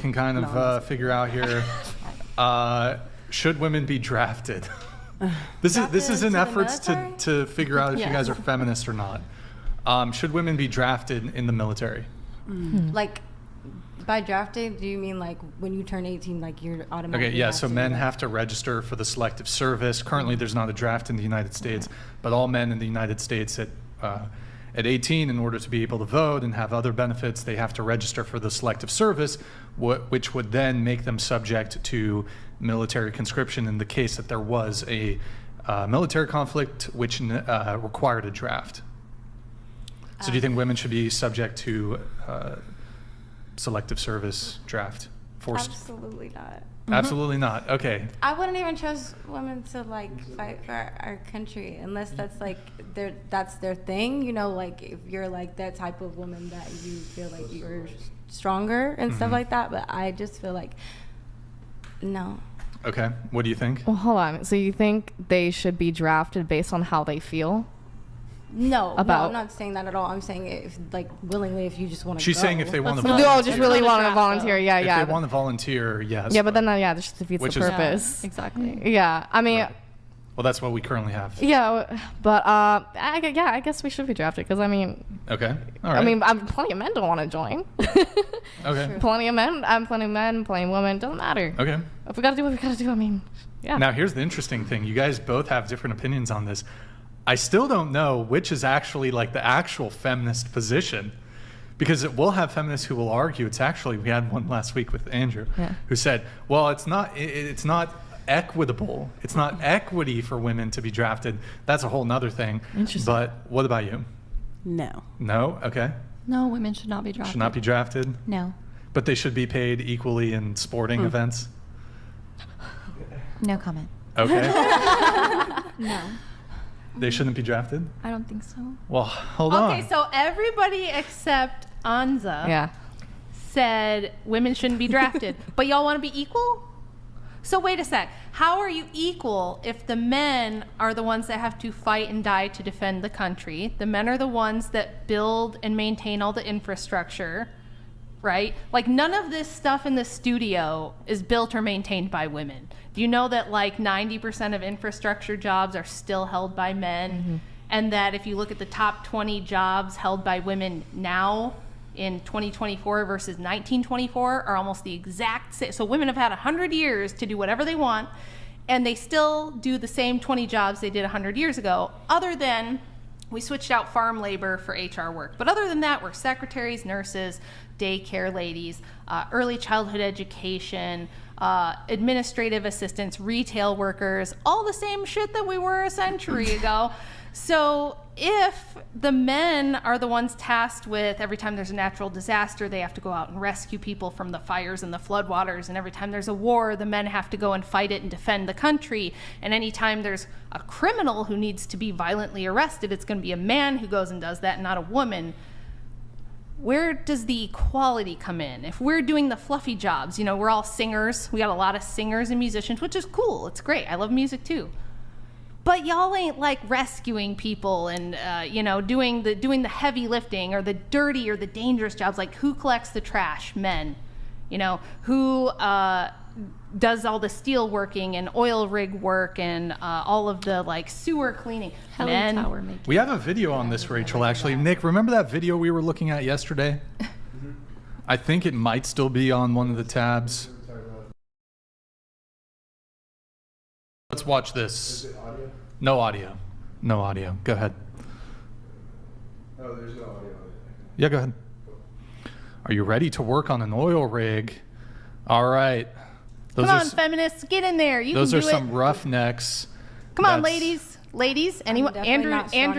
Can kind of figure out here. Should women be drafted? This is an effort to figure out if you guys are feminist or not. Should women be drafted in the military? Like, by drafted, do you mean like when you turn 18, like you're automatically? Okay, yeah. So men have to register for the selective service. Currently, there's not a draft in the United States, but all men in the United States at 18, in order to be able to vote and have other benefits, they have to register for the selective service, which would then make them subject to military conscription in the case that there was a military conflict which required a draft. So do you think women should be subject to selective service draft? Forced? Absolutely not. Absolutely not. Okay. I wouldn't even trust women to like fight for our country unless that's like that's their thing. You know, like if you're like that type of woman that you feel like you're stronger and stuff like that. But I just feel like no. Okay. What do you think? Well, hold on. So you think they should be drafted based on how they feel? No, I'm not saying that at all. I'm saying if like willingly, if you just want to. She's saying if they want to. No, just really want to volunteer. Yeah, if they want to volunteer, yes. Yeah, but then this just defeats the purpose. Exactly. Yeah, I mean. Right. Well, that's what we currently have. Yeah, but I guess we should be drafted because I mean. Okay. All right. I mean, plenty of men don't want to join. Okay. Plenty of men. Plenty of men. Plenty of women. Doesn't matter. Okay. If we gotta do what we gotta do, I mean, yeah. Now here's the interesting thing. You guys both have different opinions on this. I still don't know which is actually like the actual feminist position, because we'll have feminists who will argue it's actually, we had one last week with Andrew, who said, well, it's not equitable. It's not equity for women to be drafted. That's a whole nother thing. Interesting. But what about you? No. No? Okay. No, women should not be drafted. Should not be drafted? No. But they should be paid equally in sporting events? No comment. Okay. No. They shouldn't be drafted? I don't think so. Well, hold on. Okay, so everybody except Anza said women shouldn't be drafted. But y'all want to be equal? So wait a sec. How are you equal if the men are the ones that have to fight and die to defend the country? The men are the ones that build and maintain all the infrastructure, right? Like none of this stuff in the studio is built or maintained by women. Do you know that like 90% of infrastructure jobs are still held by men? And that if you look at the top 20 jobs held by women now in 2024 versus 1924 are almost the exact same. So women have had 100 years to do whatever they want, and they still do the same 20 jobs they did 100 years ago, other than we switched out farm labor for HR work. But other than that, we're secretaries, nurses, daycare ladies, early childhood education, administrative assistants, retail workers, all the same shit that we were a century ago. So if the men are the ones tasked with every time there's a natural disaster, they have to go out and rescue people from the fires and the floodwaters, and every time there's a war, the men have to go and fight it and defend the country, and anytime there's a criminal who needs to be violently arrested, it's going to be a man who goes and does that, not a woman. Where does the equality come in? If we're doing the fluffy jobs, you know, we're all singers. We got a lot of singers and musicians, which is cool. It's great. I love music too. But y'all ain't like rescuing people and you know, doing the heavy lifting or the dirty or the dangerous jobs. Like who collects the trash? Men. You know, who does all the steel working and oil rig work and all of the like sewer cleaning? Men. We have a video on this, Rachel, actually. Nick, remember that video we were looking at yesterday? I think it might still be on one of the tabs. Let's watch this. Is it audio? No audio. No audio. Go ahead. Oh, there's no audio on it. Yeah, go ahead. Are you ready to work on an oil rig? All right. Come on, feminists, get in there. You those can are do some it. roughnecks. Come on, ladies. Anyone? Andrew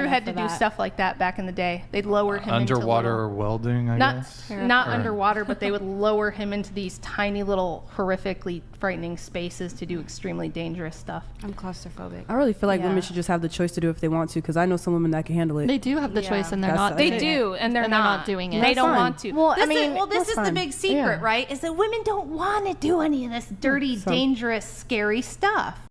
had to do that. stuff like that back in the day. They'd lower him underwater into welding, I guess. Not underwater, but they would lower him into these tiny little horrifically frightening spaces to do extremely dangerous stuff. I'm claustrophobic. I really feel like women should just have the choice to do it if they want to, because I know some women that can handle it. They do have the choice, and they're That's not. They do, and they're not doing it. They don't fine. want to. Well, This is the big secret, right? Is that women don't want to do any of this dirty, dangerous, scary stuff.